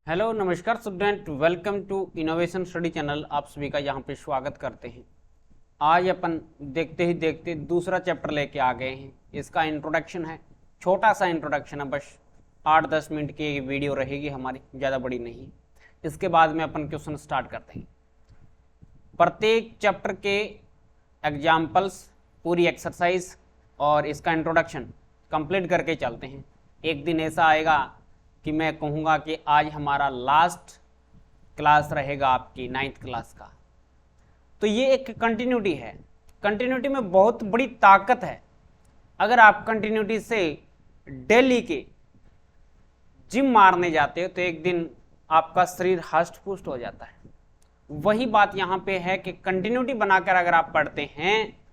Hello नमस्कार student, welcome to innovation study channel. आप सभी का यहाँ पे स्वागत करते हैं। आज अपन देखते ही देखते दूसरा चैप्टर लेके आ गए हैं। इसका इंट्रोडक्शन है, छोटा सा इंट्रोडक्शन है, बस 8-10 मिनट की वीडियो रहेगी हमारी, ज़्यादा बड़ी नहीं। इसके बाद में अपन क्वेश्चन स्टार्ट करते हैं। प्रत्येक चैप्टर के एग्जाम्पल्स, पूरी एक्सरसाइज और इसका इंट्रोडक्शन कंप्लीट करके चलते हैं। एक दिन ऐसा आएगा कि मैं कहूँगा कि आज हमारा लास्ट क्लास रहेगा आपकी 9th क्लास का। तो ये एक कंटिन्यूटी है। कंटिन्यूटी में बहुत बड़ी ताकत है। अगर आप कंटिन्यूटी से डेली के जिम मारने जाते हो तो एक दिन आपका शरीर हष्ट पुष्ट हो जाता है। वही बात यहाँ पे है कि कंटिन्यूटी बनाकर अगर आप पढ़ते हैं,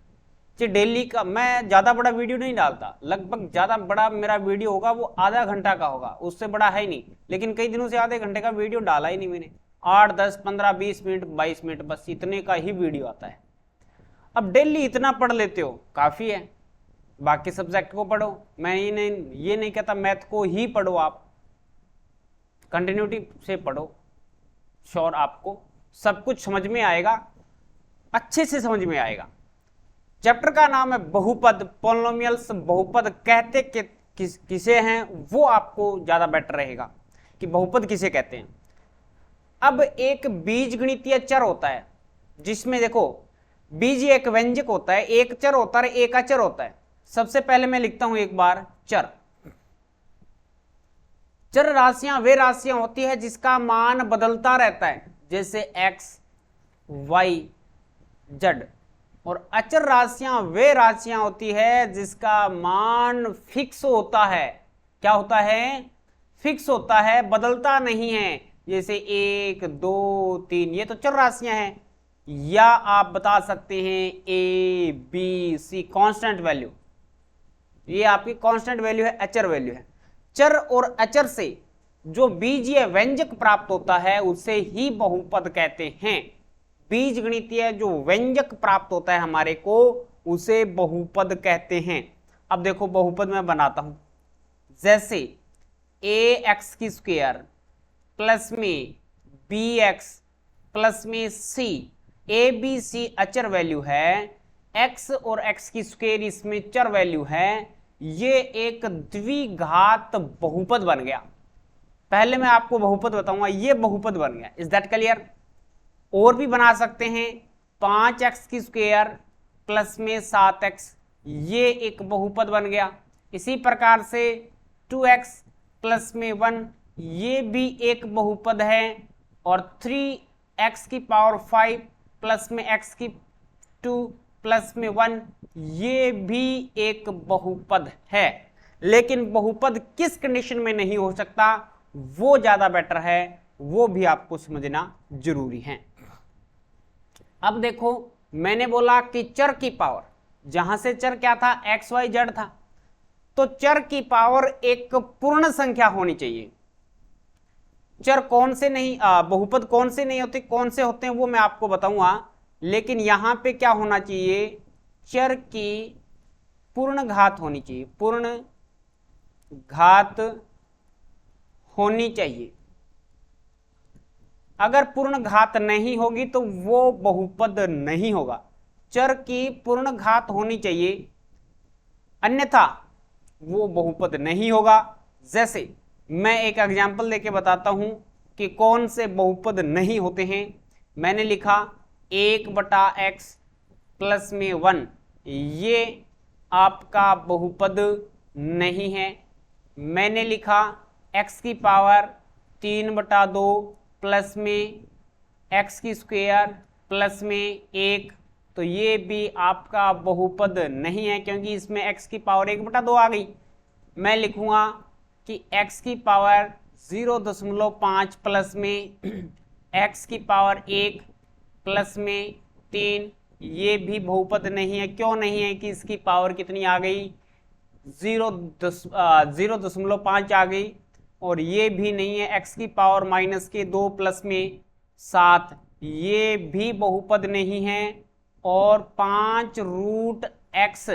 कि डेली का मैं ज़्यादा बड़ा वीडियो नहीं डालता, लगभग ज़्यादा बड़ा मेरा वीडियो होगा वो आधा घंटा का होगा, उससे बड़ा है ही नहीं। लेकिन कई दिनों से आधे घंटे का वीडियो डाला ही नहीं मैंने। 8, 10, 15, 20 मिनट, 22 मिनट, बस इतने का ही वीडियो आता है। अब डेली इतना पढ़ लेते हो, काफ़ी है। बाकी सब्जेक्ट को पढ़ो, मैं ये नहीं कहता मैथ को ही पढ़ो, आप कंटिन्यूटी से पढ़ो, श्योर आपको सब कुछ समझ में आएगा, अच्छे से समझ में आएगा। चैप्टर का नाम है बहुपद, पॉलिनोमियल्स। बहुपद कहते किसे हैं वो आपको ज्यादा बेटर रहेगा कि बहुपद किसे कहते हैं। अब एक बीजगणितीय चर होता है जिसमें देखो, बीज एक व्यंजक होता है, एक चर होता है, एक अचर होता है। सबसे पहले मैं लिखता हूं एक बार चर। चर राशियां वे राशियां होती है जिसका मान बदलता रहता है, जैसे x, y, z। और अचर राशियां वे राशियां होती है जिसका मान फिक्स होता है। क्या होता है? फिक्स होता है, बदलता नहीं है। जैसे 1, 2, 3, ये तो चर राशियां हैं। या आप बता सकते हैं A, B, C constant value, ये आपकी कांस्टेंट वैल्यू है, अचर वैल्यू है। चर और अचर से जो बीजीय व्यंजक प्राप्त होता है उसे ही बहुपद कहते हैं। बीजगणितीय जो व्यंजक प्राप्त होता है हमारे को, उसे बहुपद कहते हैं। अब देखो बहुपद मैं बनाता हूं, जैसे ax की स्क्वायर प्लस में bx प्लस में c, a b c अचर वैल्यू है, x और x की स्क्वायर इसमें चर वैल्यू है। ये एक द्विघात बहुपद बन गया। पहले मैं आपको बहुपद बताऊंगा, ये बहुपद बन गया। Is that clear? और भी बना सकते हैं, 5x की स्क्वायर प्लस में 7x, ये एक बहुपद बन गया। इसी प्रकार से 2x प्लस में 1, ये भी एक बहुपद है। और 3x की पावर 5 प्लस में x की 2 प्लस में 1, ये भी एक बहुपद है। लेकिन बहुपद किस कंडीशन में नहीं हो सकता, वो ज्यादा बेटर है, वो भी आपको समझना जरूरी है। अब देखो, मैंने बोला कि चर की पावर, जहां से चर क्या था, एक्स वाई जेड था, तो चर की पावर एक पूर्ण संख्या होनी चाहिए। चर कौन से नहीं, बहुपद कौन से नहीं होते, कौन से होते हैं वो मैं आपको बताऊंगा। लेकिन यहां पे क्या होना चाहिए, चर की पूर्ण घात होनी चाहिए, पूर्ण घात होनी चाहिए। अगर पूर्ण घात नहीं होगी तो वो बहुपद नहीं होगा। चर की पूर्ण घात होनी चाहिए, अन्यथा वो बहुपद नहीं होगा। जैसे मैं एक एग्जांपल लेके बताता हूं कि कौन से बहुपद नहीं होते हैं। मैंने लिखा 1/x प्लस में 1, ये आपका बहुपद नहीं है। मैंने लिखा x की पावर 3/2 प्लस में x की स्क्वायर प्लस में 1, तो ये भी आपका बहुपद नहीं है, क्योंकि इसमें x की पावर 1/2 आ गई। मैं लिखूंगा कि x की पावर 0.5 प्लस में x की पावर 1 प्लस में 3, ये भी बहुपद नहीं है। क्यों नहीं है? कि इसकी पावर कितनी आ गई, 0.5 आ गई। और ये भी नहीं है, x की पावर -2 प्लस में 7, ये भी बहुपद नहीं है। और 5√x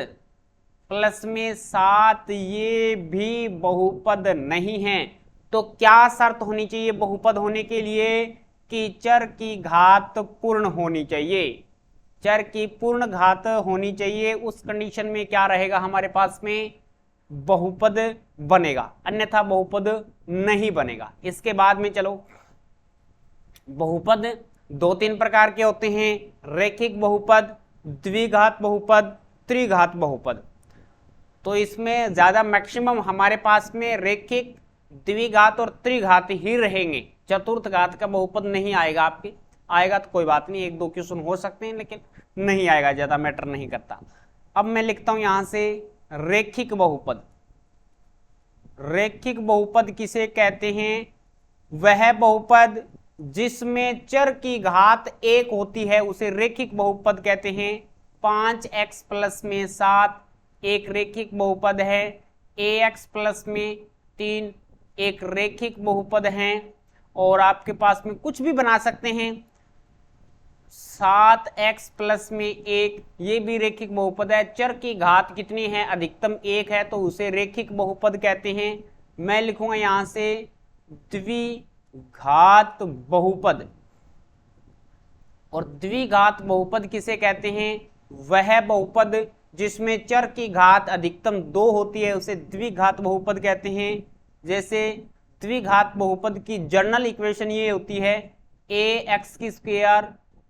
प्लस में 7, ये भी बहुपद नहीं है। तो क्या शर्त होनी चाहिए बहुपद होने के लिए कि चर की घात पूर्ण होनी चाहिए, चर की पूर्ण घात होनी चाहिए। उस कंडीशन में क्या रहेगा हमारे पास में, बहुपद बनेगा, अन्यथा बहुपद नहीं बनेगा। इसके बाद में चलो, बहुपद दो तीन प्रकार के होते हैं, रैखिक बहुपद, द्विघात बहुपद, त्रिघात बहुपद। तो इसमें ज्यादा मैक्सिमम हमारे पास में रैखिक, द्विघात और त्रिघात ही रहेंगे, चतुर्थ घात का बहुपद नहीं आएगा आपके, आएगा तो कोई बात नहीं, एक दो क्वेश्चन हो सकते हैं लेकिन नहीं आएगा, ज्यादा मैटर नहीं करता। अब मैं लिखता हूं यहां से रैखिक बहुपद। रैखिक बहुपद किसे कहते हैं, वह बहुपद जिसमें चर की घात एक होती है उसे रैखिक बहुपद कहते हैं। 5x प्लस में 7 एक रैखिक बहुपद है, ax प्लस में 3 एक रैखिक बहुपद है, और आपके पास में कुछ भी बना सकते हैं, 7x प्लस में 1 ये भी रैखिक बहुपद है। चर की घात कितनी है, अधिकतम 1 है, तो उसे रैखिक बहुपद कहते हैं। मैं लिखूंगा यहां से द्विघात बहुपद। और द्विघात बहुपद किसे कहते हैं, वह बहुपद जिसमें चर की घात अधिकतम 2 होती है उसे द्विघात बहुपद कहते हैं। जैसे द्विघात बहुपद की जर्नल इक्वेशन ये होती है, ax की स्क्वायर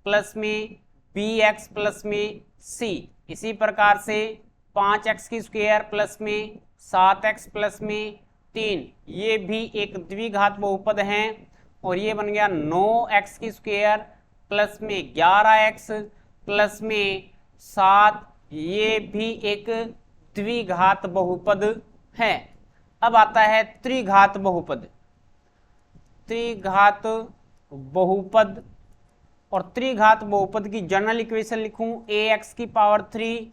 प्लस में bx प्लस में c। इसी प्रकार से 5x की स्क्वायर प्लस में 7x प्लस में 3 ये भी एक द्विघात बहुपद है। और ये बन गया 9x की स्क्वायर प्लस में 11x प्लस में 7 ये भी एक द्विघात बहुपद है। अब आता है त्रिघात बहुपद। त्रिघात बहुपद, और त्रिघात बहुपद की जनरल इक्वेशन लिखूं, ax की पावर 3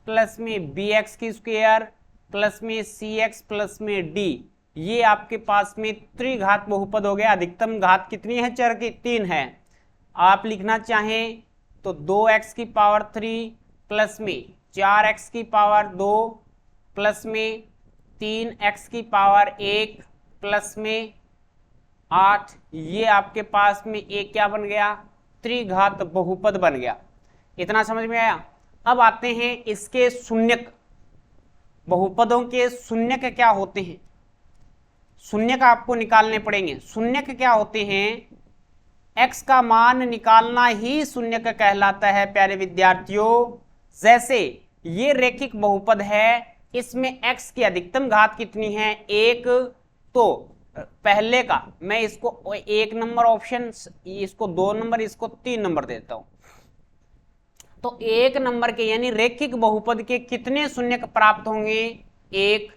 प्लस में bx की स्क्वायर प्लस में cx प्लस में d, ये आपके पास में त्रिघात बहुपद हो गया। अधिकतम घात कितनी है चर की, 3 है। आप लिखना चाहें तो 2x की पावर 3 प्लस में 4x की पावर 2 प्लस में 3x की पावर 1 प्लस में 8, ये आपके पास में एक क्या बन गया, त्रिघात बहुपद बन गया। इतना समझ में आया। अब आते हैं इसके शून्यक, बहुपदों के शून्यक क्या होते हैं, शून्यक आपको निकालने पड़ेंगे। शून्यक क्या होते हैं, x का मान निकालना ही शून्यक कहलाता है प्यारे विद्यार्थियों। जैसे ये रैखिक बहुपद है, इसमें x की अधिकतम घात कितनी है, 1, तो पहले का मैं इसको 1 नंबर ऑप्शन, इसको 2 नंबर, इसको 3 नंबर देता हूं। तो 1 नंबर के यानी रैखिक बहुपद के कितने शून्यक प्राप्त होंगे, 1।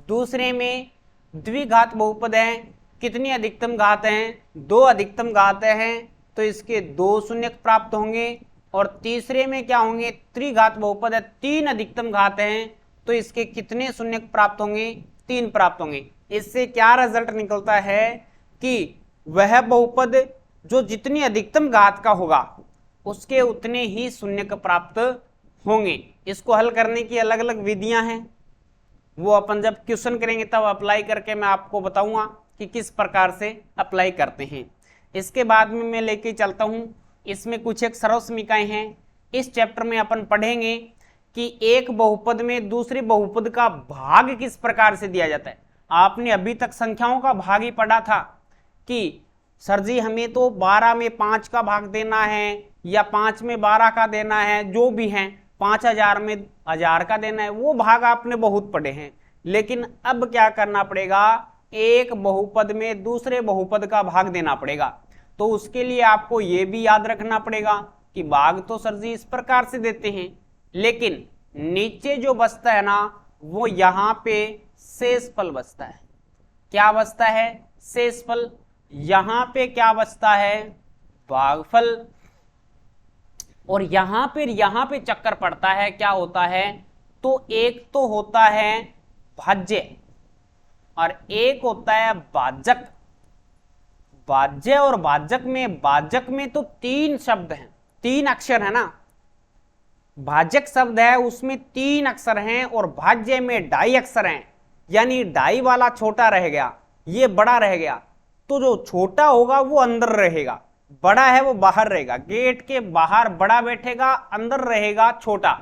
दूसरे में द्विघात बहुपद है, कितनी अधिकतम घात हैं, 2 अधिकतम घात हैं, तो इसके 2 शून्यक प्राप्त होंगे। और तीसरे में क्या होंगे, त्रिघात बहुपद है, 3 अधिकतम घात हैं, तो इसके कितने शून्यक प्राप्त होंगे, 3 प्राप्त होंगे। इससे क्या रिजल्ट निकलता है कि वह बहुपद जो जितनी अधिकतम घात का होगा उसके उतने ही शून्यक प्राप्त होंगे। इसको हल करने की अलग अलग विधियां हैं, वो अपन जब क्वेश्चन करेंगे तब अप्लाई करके मैं आपको बताऊंगा कि किस प्रकार से अप्लाई करते हैं। इसके बाद में मैं लेके चलता हूं, इसमें कुछ एक सरल समीकरण हैं। इस चैप्टर में अपन पढ़ेंगे कि एक बहुपद में दूसरे बहुपद का भाग किस प्रकार से दिया जाता है। आपने अभी तक संख्याओं का भाग ही पढ़ा था कि सर जी हमें तो 12 में 5 का भाग देना है या 5 में 12 का देना है, जो भी है, 5000 में 1000 का देना है, वो भाग आपने बहुत पढ़े हैं। लेकिन अब क्या करना पड़ेगा, एक बहुपद में दूसरे बहुपद का भाग देना पड़ेगा। तो उसके लिए आपको ये भी याद रखना पड़ेगा कि भाग तो सर जी इस प्रकार से देते हैं, लेकिन नीचे जो बचता है ना वो यहाँ पे शेषफल बचता है। क्या बचता है, शेषफल। यहाँ पे क्या बचता है, भागफल। और यहाँ पे चक्कर पड़ता है, क्या होता है, तो एक तो होता है भाज्य और एक होता है भाजक। भाज्य और भाजक में तो 3 शब्द हैं, 3 अक्षर है ना। भाजक शब्द है उसमें 3 अक्षर हैं और भाज्य में 2.5 अक्षर हैं, यानी 2.5 वाला छोटा रह गया। ये बड़ा रह गया, तो जो छोटा होगा वो अंदर रहेगा, बड़ा है वो बाहर रहेगा। गेट के बाहर बड़ा बैठेगा, अंदर रहेगा छोटा।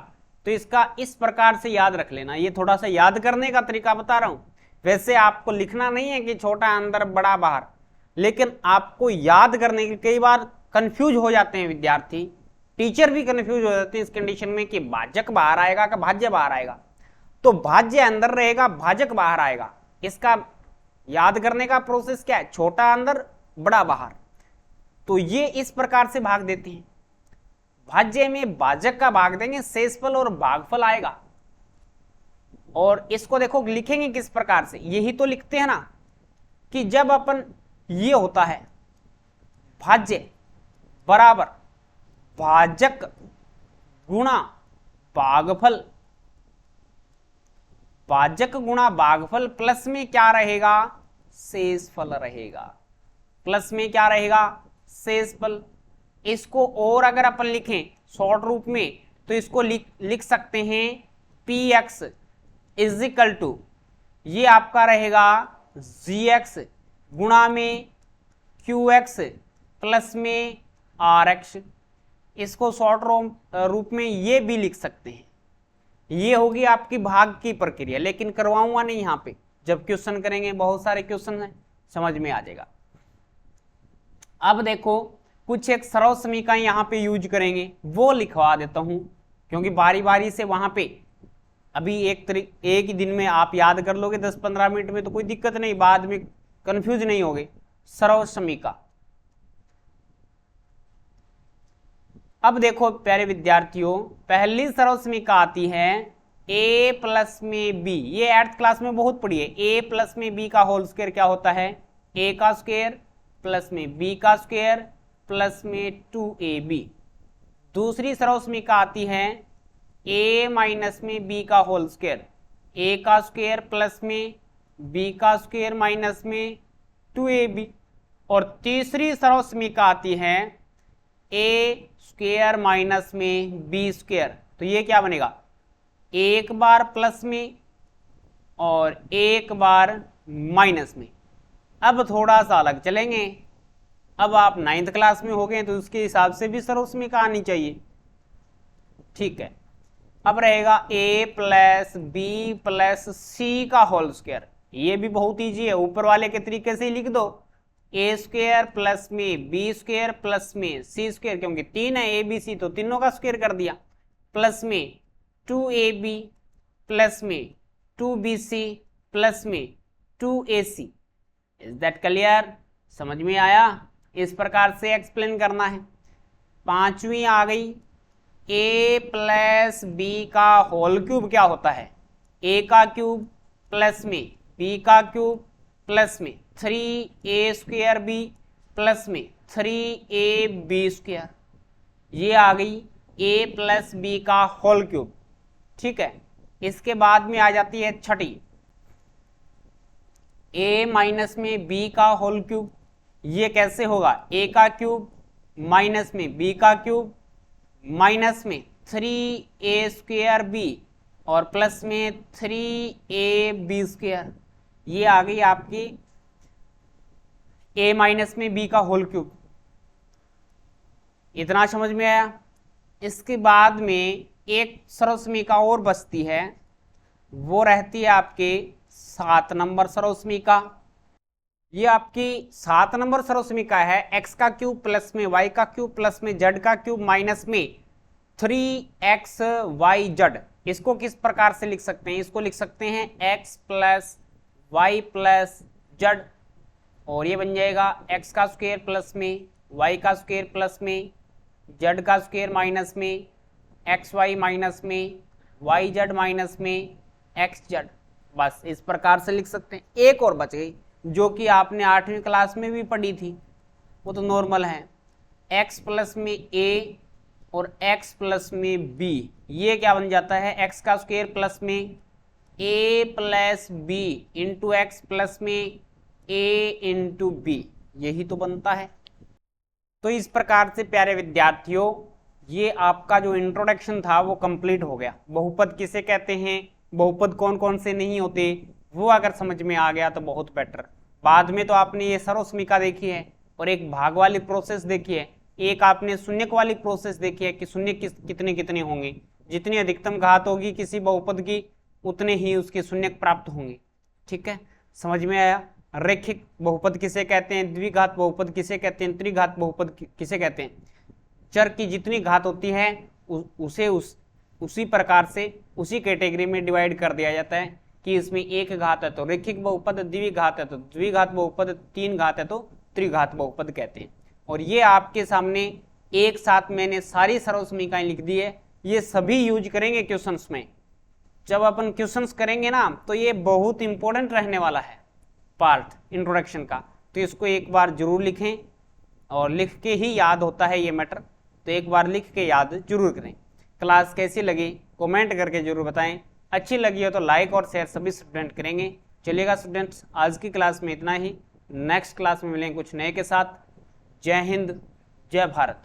तो इसका इस प्रकार से याद रख लेना। ये थोड़ा सा याद करने का तरीका बता रहा हूं। वैसे आपको लिखना नहीं है कि छोटा अंदर बड़ा बाहर, लेकिन आपको याद करने के, कई बार कंफ्यूज हो जाते हैं विद्यार्थी, टीचर भी कंफ्यूज हो जाते हैं इस कंडीशन में कि भाजक बाहर आएगा कि भाज्य बाहर आएगा। तो भाज्य अंदर रहेगा, भाजक बाहर आएगा। इसका याद करने का प्रोसेस क्या है? छोटा अंदर बड़ा बाहर। तो ये इस प्रकार से भाग देते हैं। भाज्य में भाजक का भाग देंगे, शेषफल और भागफल आएगा। और इसको देखो लिखेंगे किस प्रकार से, यही तो लिखते हैं ना कि जब अपन ये होता है भाज्य बराबर भाजक गुणा भागफल, भाजक गुणा भागफल प्लस में क्या रहेगा? शेषफल रहेगा। प्लस में क्या रहेगा? शेषफल। इसको और अगर अपन लिखें शॉर्ट रूप में तो इसको लिख सकते हैं px इज इक्वल टू, ये आपका रहेगा gx गुणा में qx प्लस में rx। इसको शॉर्ट रूप में ये भी लिख सकते हैं। ये होगी आपकी भाग की प्रक्रिया, लेकिन करवाऊंगा नहीं यहाँ पे, जब क्वेश्चन करेंगे, बहुत सारे क्वेश्चन हैं, समझ में आ जाएगा। अब देखो कुछ एक सरल समीकरण यहाँ पे यूज करेंगे, वो लिखवा देता हूँ, क्योंकि बारी बारी से वहां पे अभी एक ही दिन में आप याद कर लोगे 10-15 मिनट में तो कोई दिक्कत नहीं, बाद में कंफ्यूज नहीं होगे। सरल समीकरण, अब देखो प्यारे विद्यार्थियों, पहली सरल समीकरण आती है a प्लस में b। ये 8th क्लास में बहुत पढ़ी है। a प्लस में b का होल स्क्वायर क्या होता है? a का स्क्वायर प्लस में b का स्क्वायर प्लस में 2ab। दूसरी सरल समीकरण आती है a माइनस में b का होल स्क्वायर, a का स्क्वायर प्लस में b का स्क्वायर माइनस में 2ab। और तीसरी सरल समीकरण आती है a स्क्वायर माइनस में बी स्क्वायर। तो ये क्या बनेगा? एक बार प्लस में और एक बार माइनस में। अब थोड़ा सा अलग चलेंगे, अब आप 9th क्लास में हो गए तो उसके हिसाब से भी सरल समीकरण आनी चाहिए। ठीक है, अब रहेगा a प्लस बी प्लस सी का होल स्क्वायर। ये भी बहुत ईजी है, ऊपर वाले के तरीके से ही लिख दो। ए स्क्वायर प्लस में बी स्क्वायर प्लस में सी स्क्वायर, क्योंकि 3 है ए बी सी तो तीनों का स्क्वायर कर दिया, प्लस में 2ab प्लस में 2bc प्लस में 2ac। Is that clear? समझ में आया? इस प्रकार से एक्सप्लेन करना है। पांचवी आ गई, a प्लस बी का होल क्यूब क्या होता है? a का क्यूब प्लस में b का क्यूब प्लस में 3a स्क्वायर b प्लस में 3ab स्क्वायर। ये आ गई a प्लस बी का होल क्यूब। ठीक है, इसके बाद में आ जाती है छठी, a माइनस में b का होल क्यूब। ये कैसे होगा? a का क्यूब माइनस में b का क्यूब माइनस में 3a स्क्वायर b और प्लस में 3ab स्क्वायर। ये आ गई आपकी a माइनस में b का होल क्यूब। इतना समझ में आया? इसके बाद में एक सरल समीकरण और बचती है, वो रहती है आपके 7 नंबर सरल समीकरण। ये आपकी 7 नंबर सरल समीकरण है x का क्यूब प्लस में y का क्यूब प्लस में z का क्यूब माइनस में 3xyz। इसको किस प्रकार से लिख सकते हैं? इसको लिख सकते हैं x plus y plus z, और ये बन जाएगा x का स्क्वायर प्लस में y का स्क्वायर प्लस में z का स्क्वायर माइनस में xy माइनस में yz माइनस में xz। बस इस प्रकार से लिख सकते हैं। एक और बच गई जो कि आपने 8वीं क्लास में भी पढ़ी थी, वो तो नॉर्मल है, x प्लस में a और x प्लस में b। ये क्या बन जाता है? x का स्क्वायर प्लस में a plus b into x plus में a इंटू बी। यही तो बनता है। तो इस प्रकार से प्यारे विद्यार्थियों, ये आपका जो इंट्रोडक्शन था वो कंप्लीट हो गया। बहुपद किसे कहते हैं, बहुपद कौन कौन से नहीं होते, वो अगर समझ में आ गया तो बहुत बेटर। बाद में तो आपने ये सर्वसमीका देखी है और एक भाग वाली प्रोसेस देखी है, एक आपने शून्यक वाली प्रोसेस देखी है कि शून्य कितने कितने होंगे, जितनी अधिकतम घात होगी किसी बहुपद की उतने ही उसके शून्यक प्राप्त होंगे। ठीक है, समझ में आया। रैखिक बहुपद किसे कहते हैं, द्विघात बहुपद किसे कहते हैं, त्रिघात बहुपद किसे कहते हैं। चर की जितनी घात होती है उसे उसी प्रकार से उसी कैटेगरी में डिवाइड कर दिया जाता है कि इसमें एक घात है तो रैखिक बहुपद, द्विघात है तो द्विघात बहुपद, तीन घात है तो त्रिघात बहुपद कहते हैं। और ये आपके सामने एक साथ मैंने सारी सर्वसमीकाएं लिख दी है, ये सभी यूज करेंगे क्वेश्चंस में। जब अपन क्वेश्चंस करेंगे ना तो ये बहुत इंपॉर्टेंट रहने वाला है पार्ट इंट्रोडक्शन का, तो इसको एक बार जरूर लिखें और लिख के ही याद होता है ये मैटर, तो एक बार लिख के याद जरूर करें। क्लास कैसी लगी कमेंट करके जरूर बताएं, अच्छी लगी हो तो लाइक और शेयर सभी स्टूडेंट करेंगे। चलिएगा स्टूडेंट्स, आज की क्लास में इतना ही, नेक्स्ट क्लास में मिलेंगे कुछ नए के साथ। जय हिंद, जय भारत।